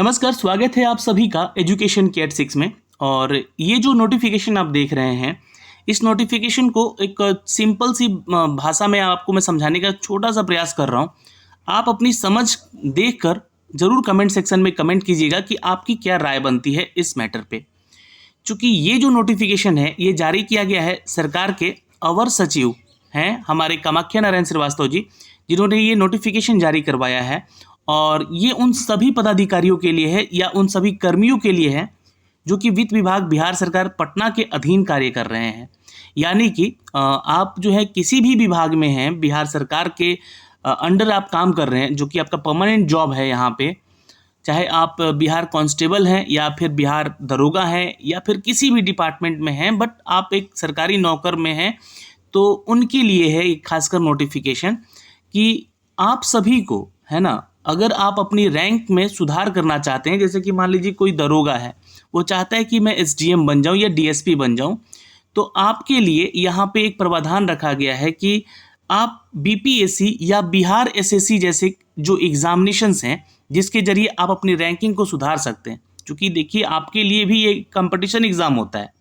नमस्कार, स्वागत है आप सभी का एजुकेशन के एट 6 में। और ये जो नोटिफिकेशन आप देख रहे हैं, इस नोटिफिकेशन को एक सिंपल सी भाषा में आपको मैं समझाने का छोटा सा प्रयास कर रहा हूँ। आप अपनी समझ देखकर ज़रूर कमेंट सेक्शन में कमेंट कीजिएगा कि आपकी क्या राय बनती है इस मैटर पे। चूँकि ये जो नोटिफिकेशन है ये जारी किया गया है सरकार के अवर सचिव हैं हमारे कामाख्या नारायण श्रीवास्तव जी, जिन्होंने ये नोटिफिकेशन जारी करवाया है। और ये उन सभी पदाधिकारियों के लिए है या उन सभी कर्मियों के लिए है जो कि वित्त विभाग बिहार सरकार पटना के अधीन कार्य कर रहे हैं। यानी कि आप जो है किसी भी विभाग में हैं, बिहार सरकार के अंडर आप काम कर रहे हैं, जो कि आपका परमानेंट जॉब है यहाँ पे, चाहे आप बिहार कांस्टेबल हैं या फिर बिहार दरोगा हैं या फिर किसी भी डिपार्टमेंट में हैं, बट आप एक सरकारी नौकर में हैं, तो उनके लिए है एक खासकर नोटिफिकेशन कि आप सभी को, है ना, अगर आप अपनी रैंक में सुधार करना चाहते हैं, जैसे कि मान लीजिए कोई दरोगा है, वो चाहता है कि मैं एसडीएम बन जाऊं या डीएसपी बन जाऊं, तो आपके लिए यहाँ पे एक प्रावधान रखा गया है कि आप बीपीएससी या बिहार एसएससी जैसे जो एग्जामिनेशंस हैं, जिसके जरिए आप अपनी रैंकिंग को सुधार सकते हैं। क्योंकि देखिए, आपके लिए भी ये कंपटीशन एग्ज़ाम होता है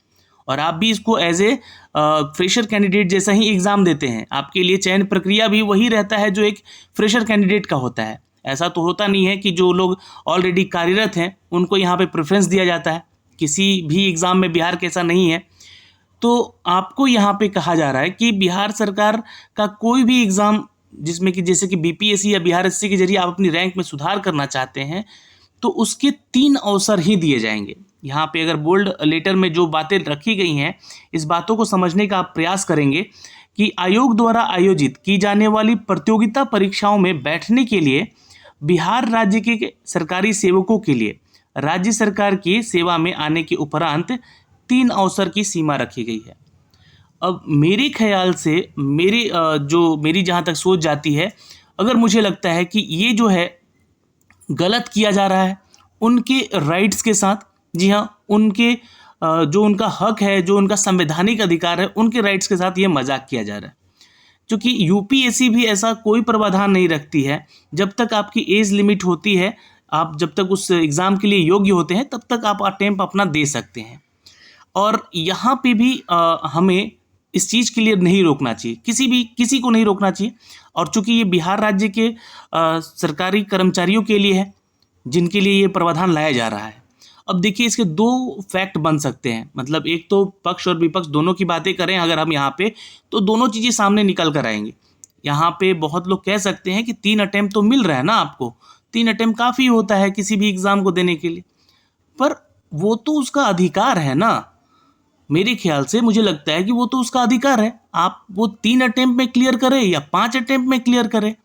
और आप भी इसको एज ए फ्रेशर कैंडिडेट जैसा ही एग्ज़ाम देते हैं। आपके लिए चयन प्रक्रिया भी वही रहता है जो एक फ्रेशर कैंडिडेट का होता है। ऐसा तो होता नहीं है कि जो लोग ऑलरेडी कार्यरत हैं उनको यहाँ पे प्रेफरेंस दिया जाता है। किसी भी एग्ज़ाम में बिहार के ऐसा नहीं है। तो आपको यहाँ पे कहा जा रहा है कि बिहार सरकार का कोई भी एग्ज़ाम जिसमें कि जैसे कि बीपीएससी या बिहार एसएससी के जरिए आप अपनी रैंक में सुधार करना चाहते हैं, तो उसके 3 अवसर ही दिए जाएंगे। यहाँ पे अगर बोल्ड लेटर में जो बातें रखी गई हैं, इस बातों को समझने का आप प्रयास करेंगे कि आयोग द्वारा आयोजित की जाने वाली प्रतियोगिता परीक्षाओं में बैठने के लिए बिहार राज्य के सरकारी सेवकों के लिए राज्य सरकार की सेवा में आने के उपरांत 3 अवसर की सीमा रखी गई है। अब मेरे ख्याल से मेरी जहाँ तक सोच जाती है, अगर मुझे लगता है कि ये जो है गलत किया जा रहा है उनके राइट्स के साथ, जी हाँ, उनके जो उनका हक है, जो उनका संवैधानिक अधिकार है, उनके राइट्स के साथ ये मजाक किया जा रहा है। क्योंकि यूपीएससी भी ऐसा कोई प्रावधान नहीं रखती है। जब तक आपकी एज लिमिट होती है, आप जब तक उस एग्ज़ाम के लिए योग्य होते हैं, तब तक आप अटेम्प्ट अपना दे सकते हैं। और यहाँ पे भी हमें इस चीज़ के लिए नहीं रोकना चाहिए, किसी को नहीं रोकना चाहिए। और चूंकि ये बिहार राज्य के सरकारी कर्मचारियों के लिए है जिनके लिए ये प्रावधान लाया जा रहा है। अब देखिए, इसके 2 फैक्ट बन सकते हैं। मतलब एक तो पक्ष और विपक्ष दोनों की बातें करें अगर हम यहाँ पे, तो दोनों चीज़ें सामने निकल कर आएंगी। यहाँ पे बहुत लोग कह सकते हैं कि 3 अटेम्प्ट तो मिल रहा है ना आपको, 3 अटेम्प्ट काफ़ी होता है किसी भी एग्ज़ाम को देने के लिए, पर वो तो उसका अधिकार है ना। मेरे ख्याल से मुझे लगता है कि वो तो उसका अधिकार है। आप वो 3 अटेम्प्ट में क्लियर करें या 5 अटेम्प्ट में क्लियर करें,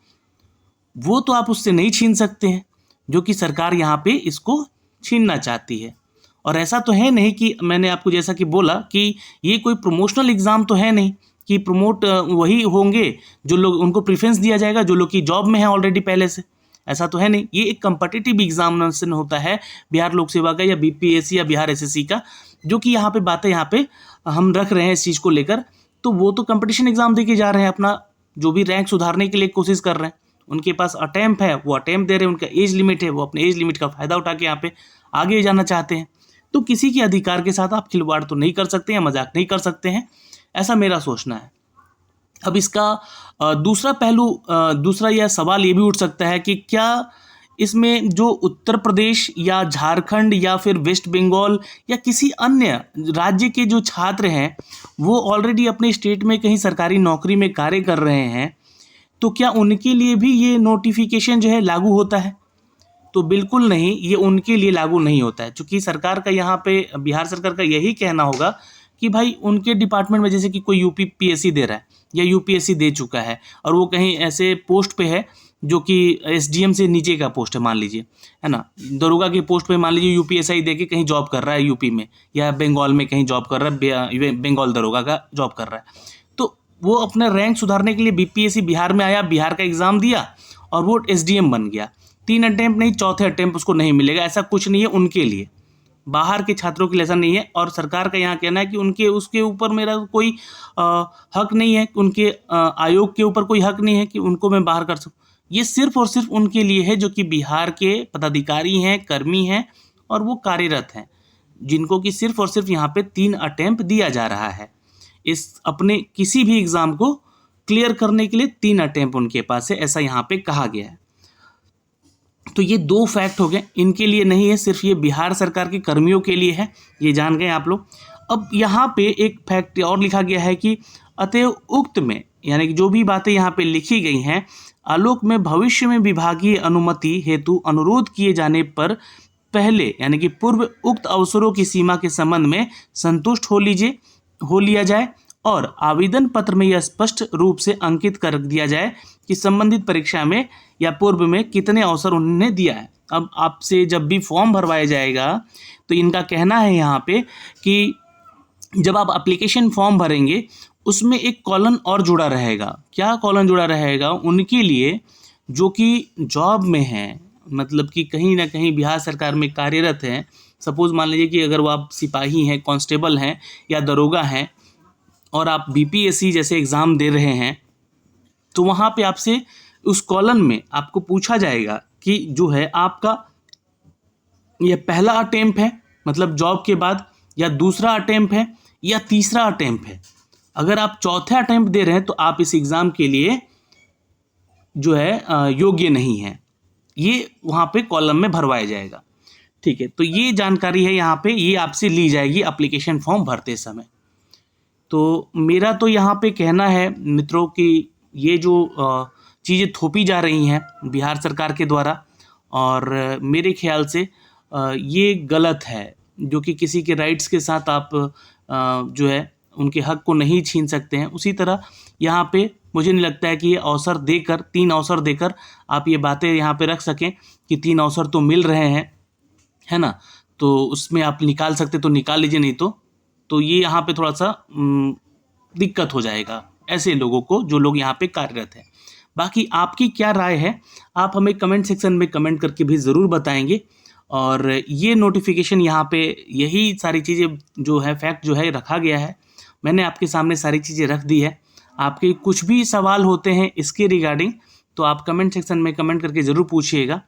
वो तो आप उससे नहीं छीन सकते हैं, जो कि सरकार यहाँ पे इसको छीनना चाहती है। और ऐसा तो है नहीं कि मैंने आपको जैसा कि बोला कि ये कोई प्रमोशनल एग्ज़ाम तो है नहीं कि प्रमोट वही होंगे जो लोग, उनको प्रेफरेंस दिया जाएगा जो लोग की जॉब में है ऑलरेडी पहले से। ऐसा तो है नहीं। ये एक कम्पिटिटिव एग्जामिनेशन होता है बिहार लोक सेवा का या बीपीएससी या बिहार एसएससी का, जो कि यहाँ पे बातें यहाँ पे हम रख रहे हैं इस चीज़ को लेकर। तो वो तो कंपटीशन एग्ज़ाम दे के जा रहे हैं, अपना जो भी रैंक सुधारने के लिए कोशिश कर रहे हैं। उनके पास अटेम्प्ट है, वो अटेम्प्ट दे रहे हैं, उनका एज लिमिट है, वो अपने एज लिमिट का फ़ायदा उठा के यहाँ पे आगे जाना चाहते हैं। तो किसी के अधिकार के साथ आप खिलवाड़ तो नहीं कर सकते हैं, मजाक नहीं कर सकते हैं, ऐसा मेरा सोचना है। अब इसका दूसरा पहलू, दूसरा यह सवाल ये भी उठ सकता है कि क्या इसमें जो उत्तर प्रदेश या झारखंड या फिर वेस्ट बंगाल या किसी अन्य राज्य के जो छात्र हैं वो ऑलरेडी अपने स्टेट में कहीं सरकारी नौकरी में कार्य कर रहे हैं, तो क्या उनके लिए भी ये नोटिफिकेशन जो है लागू होता है? तो बिल्कुल नहीं, ये उनके लिए लागू नहीं होता है। क्योंकि सरकार का यहाँ पे, बिहार सरकार का यही कहना होगा कि भाई उनके डिपार्टमेंट में, जैसे कि कोई यूपीपीएससी दे रहा है या यूपीएससी दे चुका है और वो कहीं ऐसे पोस्ट पे है जो कि एसडीएम से नीचे का पोस्ट है, मान लीजिए, है ना, दरोगा के पोस्ट पे मान लीजिए यूपीएससी दे के कहीं जॉब कर रहा है यूपी में या बंगाल में कहीं जॉब कर रहा है, बंगाल दरोगा का जॉब कर रहा है, तो वो अपना रैंक सुधारने के लिए बीपीएससी बिहार में आया, बिहार का एग्ज़ाम दिया और वो एसडीएम बन गया। 3 अटेम्प्ट नहीं, चौथे अटेम्प्ट उसको नहीं मिलेगा, ऐसा कुछ नहीं है उनके लिए। बाहर के छात्रों के लिए ऐसा नहीं है। और सरकार का यहाँ कहना है कि उसके ऊपर मेरा कोई हक नहीं है, उनके आयोग के ऊपर कोई हक नहीं है कि उनको मैं बाहर कर सकूँ। ये सिर्फ और सिर्फ उनके लिए है जो कि बिहार के पदाधिकारी हैं, कर्मी हैं और वो कार्यरत हैं, जिनको कि सिर्फ और सिर्फ यहाँ पे 3 अटेम्प्ट दिया जा रहा है। इस अपने किसी भी एग्ज़ाम को क्लियर करने के लिए 3 अटेम्प्ट उनके पास है, ऐसा यहाँ पे कहा गया है। तो ये 2 फैक्ट हो गए, इनके लिए नहीं है, सिर्फ ये बिहार सरकार के कर्मियों के लिए है, ये जान गए आप लोग। अब यहाँ पे एक फैक्ट और लिखा गया है कि अतएव उक्त में, यानी कि जो भी बातें यहाँ पे लिखी गई हैं, आलोक में भविष्य में विभागीय अनुमति हेतु अनुरोध किए जाने पर पहले यानी कि पूर्व उक्त अवसरों की सीमा के संबंध में संतुष्ट हो लिया जाए और आवेदन पत्र में यह स्पष्ट रूप से अंकित कर दिया जाए कि संबंधित परीक्षा में या पूर्व में कितने अवसर उन्होंने दिया है। अब आपसे जब भी फॉर्म भरवाया जाएगा तो इनका कहना है यहाँ पे कि जब आप एप्लीकेशन फॉर्म भरेंगे उसमें एक कॉलम और जुड़ा रहेगा। क्या कॉलम जुड़ा रहेगा? उनके लिए जो कि जॉब में हैं, मतलब कि कहीं ना कहीं बिहार सरकार में कार्यरत हैं। सपोज मान लीजिए कि अगर वो आप सिपाही हैं, कांस्टेबल हैं या दरोगा हैं और आप बीपीएससी जैसे एग्ज़ाम दे रहे हैं, तो वहाँ पे आपसे उस कॉलम में आपको पूछा जाएगा कि जो है आपका ये पहला अटेम्प्ट है, मतलब जॉब के बाद, या दूसरा अटेम्प्ट है या तीसरा अटेम्प्ट है। अगर आप चौथा अटेम्प्ट दे रहे हैं तो आप इस एग्ज़ाम के लिए जो है योग्य नहीं है। ये वहाँ पे कॉलम में भरवाया जाएगा। ठीक है, तो ये जानकारी है यहाँ पे, ये आपसे ली जाएगी एप्लीकेशन फॉर्म भरते समय। तो मेरा तो यहाँ पे कहना है मित्रों कि ये जो चीज़ें थोपी जा रही हैं बिहार सरकार के द्वारा, और मेरे ख्याल से ये गलत है, जो कि किसी के राइट्स के साथ आप जो है उनके हक को नहीं छीन सकते हैं। उसी तरह यहाँ पे मुझे नहीं लगता है कि ये अवसर देकर, 3 अवसर देकर आप ये बातें यहाँ पे रख सकें कि 3 अवसर तो मिल रहे हैं, है ना, तो उसमें आप निकाल सकते तो निकाल लीजिए, नहीं तो ये यहाँ पे थोड़ा सा दिक्कत हो जाएगा ऐसे लोगों को जो लोग यहाँ पे कार्यरत हैं। बाकी आपकी क्या राय है, आप हमें कमेंट सेक्शन में कमेंट करके भी ज़रूर बताएंगे। और ये नोटिफिकेशन यहाँ पे यही सारी चीज़ें जो है फैक्ट जो है रखा गया है, मैंने आपके सामने सारी चीज़ें रख दी है। आपके कुछ भी सवाल होते हैं इसके रिगार्डिंग तो आप कमेंट सेक्शन में कमेंट करके ज़रूर पूछिएगा।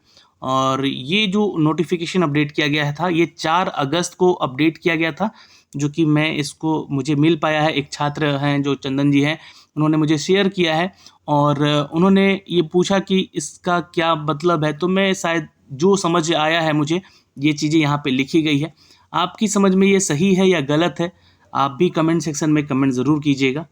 और ये जो नोटिफिकेशन अपडेट किया गया था ये 4 अगस्त को अपडेट किया गया था, जो कि मैं इसको मुझे मिल पाया है। एक छात्र हैं जो चंदन जी हैं, उन्होंने मुझे शेयर किया है और उन्होंने ये पूछा कि इसका क्या मतलब है, तो मैं शायद जो समझ आया है मुझे, ये चीज़ें यहाँ पे लिखी गई है। आपकी समझ में ये सही है या गलत है, आप भी कमेंट सेक्शन में कमेंट ज़रूर कीजिएगा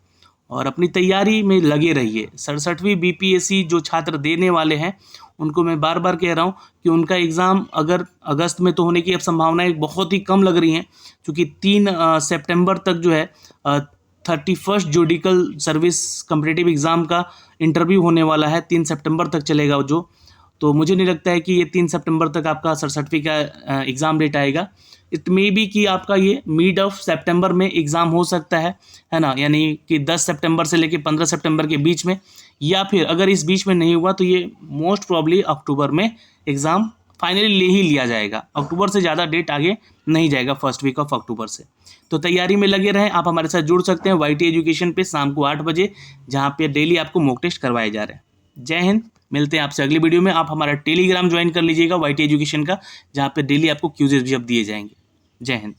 और अपनी तैयारी में लगे रहिए। 67वीं बीपीएससी जो छात्र देने वाले हैं उनको मैं बार बार कह रहा हूँ कि उनका एग्ज़ाम अगर अगस्त में तो होने की अब संभावनाएं बहुत ही कम लग रही हैं, क्योंकि 3 सितंबर तक जो है 31st judicial service competitive exam का इंटरव्यू होने वाला है। 3 सितंबर तक चलेगा जो, तो मुझे नहीं लगता है कि ये 3 सितंबर तक आपका 67वीं का एग्ज़ाम डेट आएगा। इट मे बी कि आपका ये मिड ऑफ सितंबर में एग्ज़ाम हो सकता है ना, यानी कि 10 सितंबर से लेकर 15 सितंबर के बीच में, या फिर अगर इस बीच में नहीं हुआ तो ये मोस्ट प्रॉब्ली अक्टूबर में एग्ज़ाम फाइनली ले ही लिया जाएगा। अक्टूबर से ज़्यादा डेट आगे नहीं जाएगा, फर्स्ट वीक ऑफ अक्टूबर से। तो तैयारी में लगे रहें। आप हमारे साथ जुड़ सकते हैं YT एजुकेशन पे शाम को 8 बजे, जहाँ पे डेली आपको मॉक टेस्ट करवाए जा रहे हैं। जय हिंद, मिलते हैं आपसे अगली वीडियो में। आप हमारा टेलीग्राम ज्वाइन कर लीजिएगा YT एजुकेशन का, जहाँ पे डेली आपको क्यूजेस भी अब दिए जाएंगे। जय हिंद।